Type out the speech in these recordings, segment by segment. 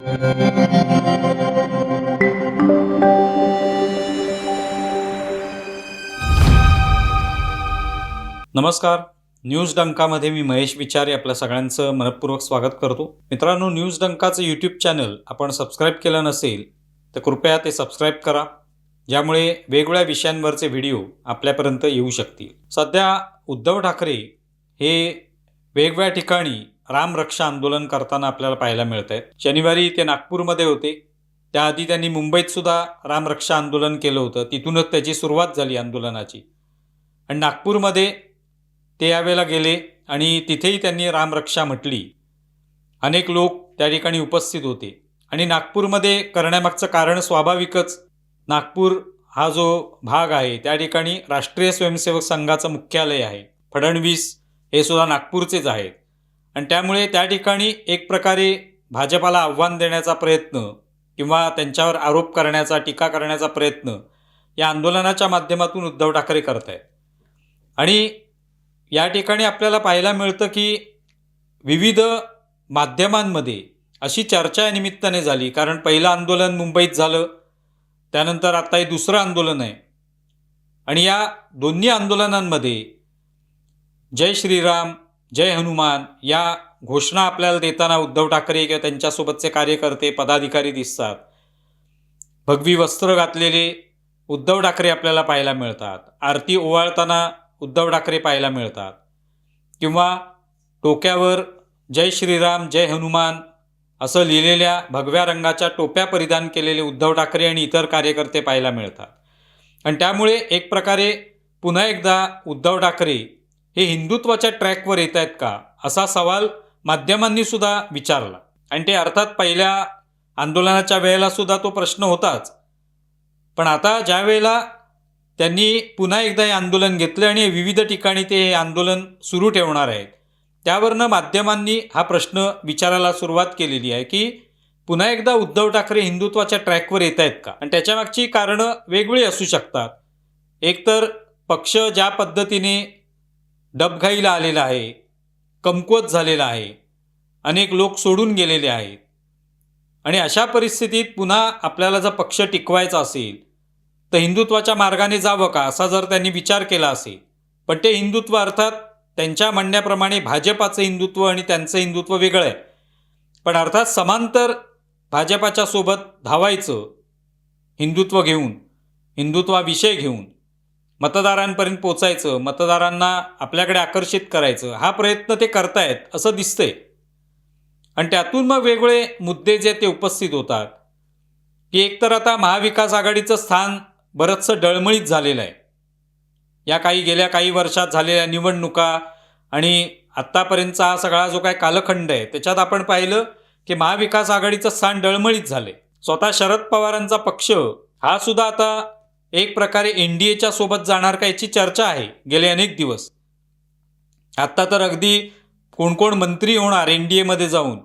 नमस्कार. न्यूज डंकामध्ये मी महेश विचारे आपल्या सगळ्यांचं मनपूर्वक स्वागत करतो. मित्रांनो, न्यूज डंकाचं यूट्यूब चॅनल आपण सबस्क्राईब केलं नसेल तर कृपया ते सबस्क्राईब करा, ज्यामुळे वेगवेगळ्या विषयांवरचे व्हिडिओ आपल्यापर्यंत येऊ शकतील. सध्या उद्धव ठाकरे हे वेगवेगळ्या ठिकाणी रामरक्षा आंदोलन करताना आपल्याला पाहायला मिळत आहेत. शनिवारी ते नागपूरमध्ये होते, त्याआधी त्यांनी मुंबईत सुद्धा रामरक्षा आंदोलन केलं होतं. तिथूनच त्याची सुरुवात झाली आंदोलनाची. आणि नागपूरमध्ये ते यावेळेला गेले आणि तिथेही त्यांनी रामरक्षा म्हटली. अनेक लोक त्या ठिकाणी उपस्थित होते. आणि नागपूरमध्ये करण्यामागचं कारण स्वाभाविकच, नागपूर हा जो भाग आहे त्या ठिकाणी राष्ट्रीय स्वयंसेवक संघाचं मुख्यालय आहे. फडणवीस हे सुद्धा नागपूरचेच आहेत. आणि त्यामुळे त्या ठिकाणी एक प्रकारे भाजपाला आव्हान देण्याचा प्रयत्न किंवा त्यांच्यावर आरोप करण्याचा, टीका करण्याचा प्रयत्न या आंदोलनाच्या माध्यमातून उद्धव ठाकरे करत आहेत. आणि या ठिकाणी आपल्याला पाहायला मिळतं की विविध माध्यमांमध्ये अशी चर्चा या निमित्ताने झाली, कारण पहिलं आंदोलन मुंबईत झालं, त्यानंतर आता हे दुसरं आंदोलन आहे. आणि या दोन्ही आंदोलनांमध्ये जय श्रीराम, जय हनुमान या घोषणा आपल्याला देताना उद्धव ठाकरे किंवा त्यांच्यासोबतचे कार्यकर्ते, पदाधिकारी दिसतात. भगवी वस्त्र घातलेले उद्धव ठाकरे आपल्याला पाहायला मिळतात. आरती ओवाळताना उद्धव ठाकरे पाहायला मिळतात. किंवा डोक्यावर जय श्रीराम, जय हनुमान असं लिहिलेल्या भगव्या रंगाच्या टोप्या परिधान केलेले उद्धव ठाकरे आणि इतर कार्यकर्ते पाहायला मिळतात. आणि त्यामुळे एक प्रकारे पुन्हा एकदा उद्धव ठाकरे हे हिंदुत्वाच्या ट्रॅकवर येत आहेत का, असा सवाल माध्यमांनी सुद्धा विचारला. आणि ते अर्थात पहिल्या आंदोलनाच्या वेळेला सुद्धा तो प्रश्न होताच. पण आता ज्या वेळेला त्यांनी पुन्हा एकदा हे आंदोलन घेतलं आणि विविध ठिकाणी ते हे आंदोलन सुरू ठेवणार आहेत, त्यावरनं माध्यमांनी हा प्रश्न विचारायला सुरुवात केलेली आहे की पुन्हा एकदा उद्धव ठाकरे हिंदुत्वाच्या ट्रॅकवर येत आहेत का. आणि त्याच्यामागची कारणं वेगवेगळी असू शकतात. एकतर पक्ष ज्या पद्धतीने डबघाईला आलेला आहे, कमकुवत झालेला आहे, अनेक लोक सोडून गेलेले आहेत. आणि अशा परिस्थितीत पुन्हा आपल्याला जर पक्ष टिकवायचा असेल तर हिंदुत्वाच्या मार्गाने जावं का, असा जर त्यांनी विचार केला असेल. पण ते हिंदुत्व अर्थात त्यांच्या म्हणण्याप्रमाणे भाजपाचं हिंदुत्व आणि त्यांचं हिंदुत्व वेगळं आहे. पण अर्थात समांतर भाजपाच्या सोबत धावायचं, हिंदुत्व घेऊन, हिंदुत्वाविषय घेऊन मतदारांपर्यंत पोचायचं, मतदारांना आपल्याकडे आकर्षित करायचं, हा प्रयत्न ते करतायत असं दिसतंय. आणि त्यातून मग वेगवेगळे मुद्दे जे ते उपस्थित होतात की एकतर आता महाविकास आघाडीचं स्थान बरंचसं डळमळीत झालेलं आहे. या गेल्या काही वर्षात झालेल्या निवडणुका आणि आत्तापर्यंतचा हा सगळा जो काय कालखंड आहे त्याच्यात आपण पाहिलं की महाविकास आघाडीचं स्थान डळमळीत झाले. स्वतः शरद पवारांचा पक्ष हा सुद्धा आता एक प्रकारे NDAच्या सोबत जाणार का याची चर्चा आहे गेले अनेक दिवस. आत्ता तर अगदी कोण कोण मंत्री होणार NDAमध्ये जाऊन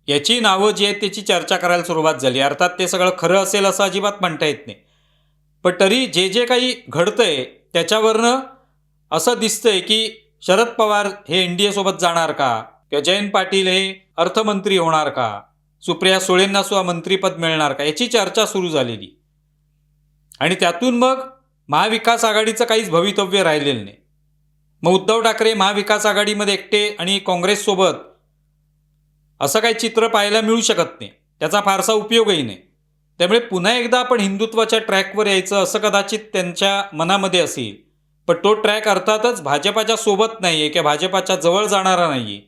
याची नावं जी आहेत त्याची चर्चा करायला सुरुवात झाली. अर्थात ते सगळं खरं असेल असं अजिबात म्हणता येत नाही. पण तरी जे जे काही घडतंय त्याच्यावरनं असं दिसतंय की शरद पवार हे NDA सोबत जाणार का, किंवा जयंत पाटील हे अर्थमंत्री होणार का, सुप्रिया सुळेंना सुद्धा मंत्रीपद मिळणार का, याची चर्चा सुरू झालेली. आणि त्यातून मग महाविकास आघाडीचं काहीच भवितव्य राहिलेलं नाही. मग उद्धव ठाकरे महाविकास आघाडीमध्ये एकटे आणि काँग्रेससोबत असं काही चित्र पाहायला मिळू शकत नाही. त्याचा फारसा उपयोगही नाही. त्यामुळे पुन्हा एकदा आपण हिंदुत्वाच्या ट्रॅकवर यायचं असं कदाचित त्यांच्या मनामध्ये असेल. पण तो ट्रॅक अर्थातच भाजपाच्या सोबत नाही आहे किंवा भाजपाच्या जवळ जाणारा नाही आहे.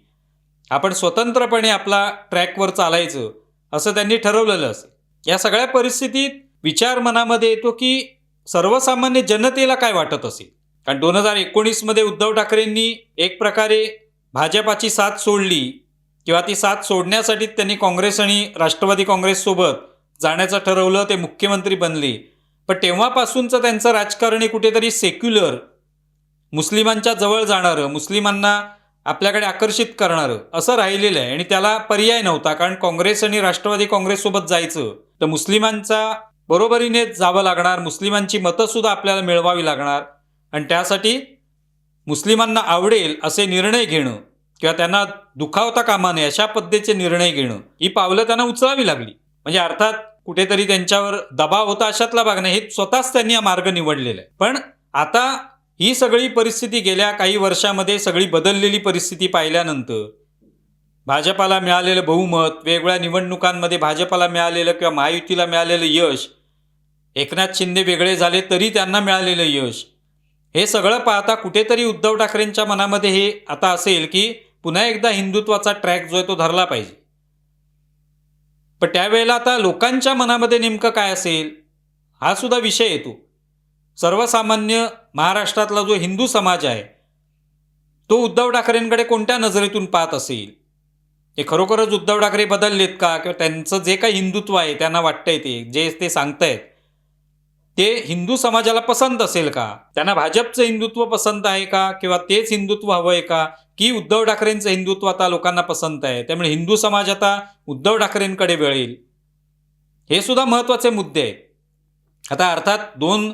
आपण स्वतंत्रपणे आपला ट्रॅकवर चालायचं असं त्यांनी ठरवलेलं असेल. या सगळ्या परिस्थितीत विचार मनामध्ये येतो की सर्वसामान्य जनतेला काय वाटत असेल. कारण 2019मध्ये उद्धव ठाकरेंनी एक प्रकारे भाजपाची साथ सोडली किंवा ती साथ सोडण्यासाठी त्यांनी काँग्रेस आणि राष्ट्रवादी काँग्रेससोबत जाण्याचं ठरवलं. ते मुख्यमंत्री बनले. पण तेव्हापासूनचं त्यांचं राजकारण कुठेतरी सेक्युलर, मुस्लिमांच्या जवळ जाणारं, मुस्लिमांना आपल्याकडे आकर्षित करणारं असं राहिलेलं आहे. आणि त्याला पर्याय नव्हता, कारण काँग्रेस आणि राष्ट्रवादी काँग्रेससोबत जायचं तर मुस्लिमांच्या बरोबरीने जावं लागणार, मुस्लिमांची मतंसुद्धा आपल्याला मिळवावी लागणार. आणि त्यासाठी मुस्लिमांना आवडेल असे निर्णय घेणं किंवा त्यांना दुखावता कामा नये अशा पद्धतीचे निर्णय घेणं, ही पावलं त्यांना उचलावी लागली. म्हणजे अर्थात कुठेतरी त्यांच्यावर दबाव होता अशातला भाग नाही, हे स्वतःच त्यांनी हा मार्ग निवडलेला आहे. पण आता ही सगळी परिस्थिती गेल्या काही वर्षामध्ये सगळी बदललेली परिस्थिती पाहिल्यानंतर भाजपाला मिळालेलं बहुमत, वेगवेगळ्या निवडणुकांमध्ये भाजपाला मिळालेलं किंवा महायुतीला मिळालेलं यश, एकनाथ शिंदे वेगळे झाले तरी त्यांना मिळालेलं यश, हे सगळं पाहता कुठेतरी उद्धव ठाकरेंच्या मनामध्ये हे आता असेल की पुन्हा एकदा हिंदुत्वाचा ट्रॅक जो आहे तो धरला पाहिजे. पण त्यावेळेला आता लोकांच्या मनामध्ये नेमकं काय असेल हा सुद्धा विषय येतो. सर्वसामान्य महाराष्ट्रातला जो हिंदू समाज आहे तो उद्धव ठाकरेंकडे कोणत्या नजरेतून पाहत असेल? हे खरोखरच उद्धव ठाकरे बदललेत का? किंवा त्यांचं जे काही हिंदुत्व आहे त्यांना वाटतंय जे ते सांगतायत ते हिंदू समाजाला पसंत असेल का? त्यांना भाजपचं हिंदुत्व पसंत आहे का? किंवा तेच हिंदुत्व हवं आहे का? की उद्धव ठाकरेंचं हिंदुत्व आता लोकांना पसंत आहे, त्यामुळे हिंदू समाज आता उद्धव ठाकरेंकडे वळेल? हे सुद्धा महत्त्वाचे मुद्दे आहेत. आता अर्थात 2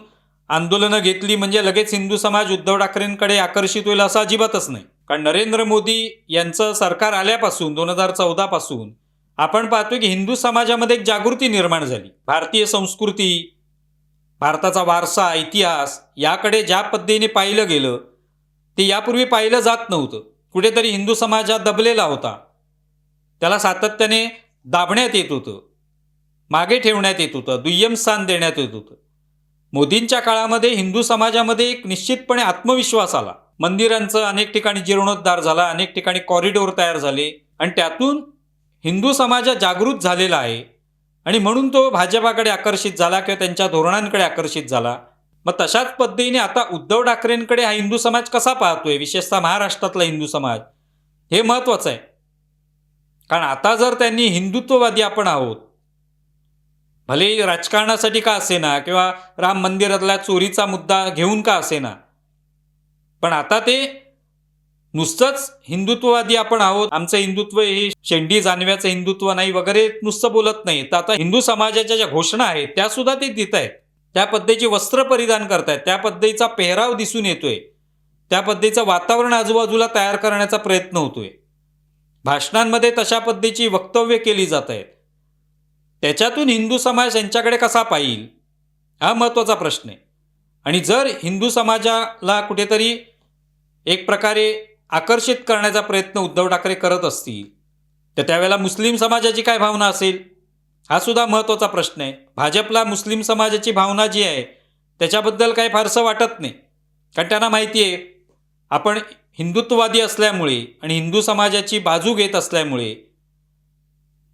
आंदोलनं घेतली म्हणजे लगेच हिंदू समाज उद्धव ठाकरेंकडे आकर्षित होईल असं अजिबातच नाही. कारण नरेंद्र मोदी यांचं सरकार आल्यापासून 2014 पासून आपण पाहतोय की हिंदू समाजामध्ये एक जागृती निर्माण झाली. भारतीय संस्कृती, भारताचा वारसा, इतिहास याकडे ज्या पद्धतीने पाहिलं गेलं ते यापूर्वी पाहिलं जात नव्हतं. कुठेतरी हिंदू समाज हा दबलेला होता, त्याला सातत्याने दाबण्यात येत होतं, मागे ठेवण्यात येत होतं, दुय्यम स्थान देण्यात येत होतं. मोदींच्या काळामध्ये हिंदू समाजामध्ये एक निश्चितपणे आत्मविश्वास आला. मंदिरांचं अनेक ठिकाणी जीर्णोद्धार झाला, अनेक ठिकाणी कॉरिडोर तयार झाले आणि त्यातून हिंदू समाज जागृत झालेला आहे आणि म्हणून तो भाजपाकडे आकर्षित झाला किंवा त्यांच्या धोरणांकडे आकर्षित झाला. मग तशाच पद्धतीने आता उद्धव ठाकरेंकडे हा हिंदू समाज कसा पाहतोय, विशेषतः महाराष्ट्रातला हिंदू समाज, हे महत्त्वाचं आहे. कारण आता जर त्यांनी हिंदुत्ववादी आपण आहोत, भले राजकारणासाठी का असेना किंवा राम मंदिरातला चोरीचा मुद्दा घेऊन का असेना, पण आता ते नुसतंच हिंदुत्ववादी आपण आहोत, आमचं हिंदुत्व हे शेंडी जानव्याचं हिंदुत्व नाही वगैरे नुसतं बोलत नाही, तर आता हिंदू समाजाच्या ज्या घोषणा आहेत त्या सुद्धा ते देत आहेत. त्या पद्धतीची वस्त्र परिधान करतायत, त्या पद्धतीचा पेहराव दिसून येतोय, त्या पद्धतीचं वातावरण आजूबाजूला तयार करण्याचा प्रयत्न होतोय. भाषणांमध्ये तशा पद्धतीची वक्तव्य केली जात आहेत. त्याच्यातून हिंदू समाज यांच्याकडे कसा पाहिल हा महत्त्वाचा प्रश्न आहे. आणि जर हिंदू समाजाला कुठेतरी एक प्रकारे आकर्षित करण्याचा प्रयत्न उद्धव ठाकरे करत असतील तर त्यावेळेला मुस्लिम समाजाची काय भावना असेल हा सुद्धा महत्त्वाचा प्रश्न आहे. भाजपला मुस्लिम समाजाची भावना जी आहे त्याच्याबद्दल काही फारसं वाटत नाही, कारण त्यांना माहिती आहे आपण हिंदुत्ववादी असल्यामुळे आणि हिंदू समाजाची बाजू घेत असल्यामुळे,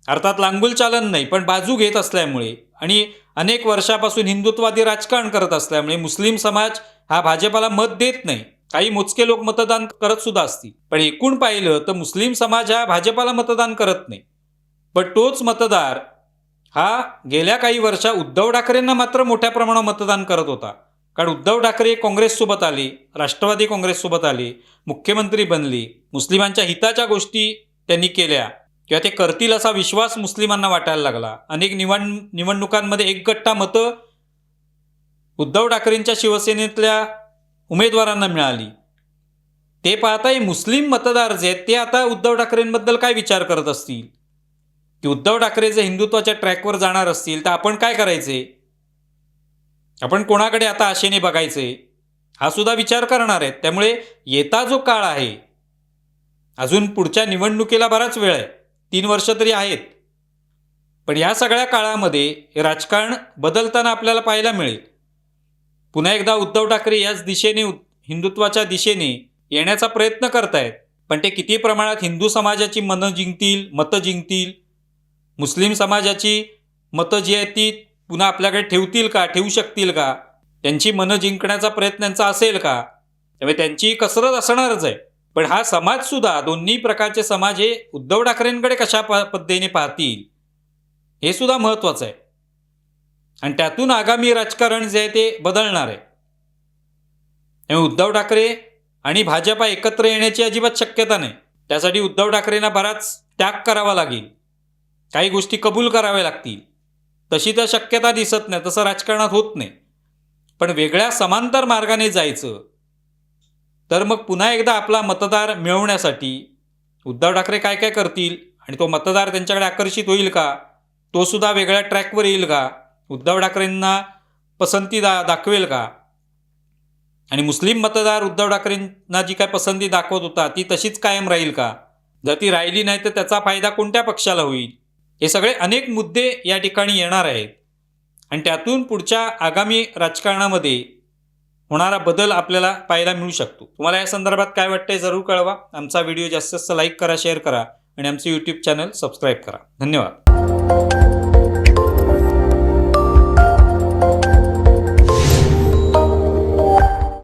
अर्थात लांगुल चालन नाही पण बाजू घेत असल्यामुळे आणि अनेक वर्षापासून हिंदुत्ववादी राजकारण करत असल्यामुळे मुस्लिम समाज हा भाजपाला मत देत नाही. काही मोजके लोक मतदान करत सुद्धा असतील, पण एकूण पाहिलं तर मुस्लिम समाज हा भाजपाला मतदान करत नाही. पण तोच मतदार हा गेल्या काही वर्षात उद्धव ठाकरेंना मात्र मोठ्या प्रमाणावर मतदान करत होता. कारण उद्धव ठाकरे काँग्रेससोबत आले, राष्ट्रवादी काँग्रेससोबत आले, मुख्यमंत्री बनले, मुस्लिमांच्या हिताच्या गोष्टी त्यांनी केल्या किंवा ते करतील असा विश्वास मुस्लिमांना वाटायला लागला. अनेक निवडणुकांमध्ये एकगट्टा मतं उद्धव ठाकरेंच्या शिवसेनेतल्या उमेदवारांना मिळाली. ते पाहता मुस्लिम मतदार जे आहेत ते आता उद्धव ठाकरेंबद्दल काय विचार करत असतील की उद्धव ठाकरे जे हिंदुत्वाच्या ट्रॅकवर जाणार असतील तर आपण काय करायचे, आपण कोणाकडे आता आशेने बघायचे, हा सुद्धा विचार करणार आहेत. त्यामुळे येता जो काळ आहे, अजून पुढच्या निवडणुकीला बराच वेळ आहे, 3 वर्ष तरी आहेत, पण या सगळ्या काळामध्ये हे राजकारण बदलताना आपल्याला पाहायला मिळेल. पुन्हा एकदा उद्धव ठाकरे याच दिशेने हिंदुत्वाच्या दिशेने येण्याचा प्रयत्न करतायत, पण ते किती प्रमाणात हिंदू समाजाची मतं जिंकतील, मुस्लिम समाजाची मतं जी आहेत ती पुन्हा आपल्याकडे ठेवू शकतील का, त्यांची मनं जिंकण्याचा प्रयत्न त्यांचा असेल का, त्यामुळे त्यांची कसरत असणारच आहे. पण हा समाजसुद्धा, दोन्ही प्रकारचे समाज हे उद्धव ठाकरेंकडे कशा पद्धतीने पाहतील हे सुद्धा महत्त्वाचं आहे आणि त्यातून आगामी राजकारण जे आहे ते बदलणार आहे. त्यामुळे उद्धव ठाकरे आणि भाजपा एकत्र येण्याची अजिबात शक्यता नाही. त्यासाठी उद्धव ठाकरेंना बराच त्याग करावा लागेल, काही गोष्टी कबूल कराव्या लागतील. तशी तर शक्यता दिसत नाही, तसं राजकारणात होत नाही. पण वेगळ्या समांतर मार्गाने जायचं तर मग पुन्हा एकदा आपला मतदार मिळवण्यासाठी उद्धव ठाकरे काय काय करतील आणि तो मतदार त्यांच्याकडे आकर्षित होईल का, तो सुद्धा वेगळ्या ट्रॅकवर येईल का, उद्धव ठाकरेंना पसंती दाखवेल का, आणि मुस्लिम मतदार उद्धव ठाकरेंना जी काय पसंती दाखवत होता ती तशीच कायम राहील का, जर ती राहिली नाही तर त्याचा फायदा कोणत्या पक्षाला होईल, हे सगळे अनेक मुद्दे या ठिकाणी येणार आहेत आणि त्यातून पुढच्या आगामी राजकारणामध्ये होणारा बदल आपल्याला पाहायला मिळू शकतो. तुम्हाला या संदर्भात काय वाटतंय जरूर कळवा. आमचा व्हिडिओ जास्तीत जास्त लाईक करा, शेअर करा आणि आमचे यूट्यूब चॅनल सबस्क्राईब करा. धन्यवाद.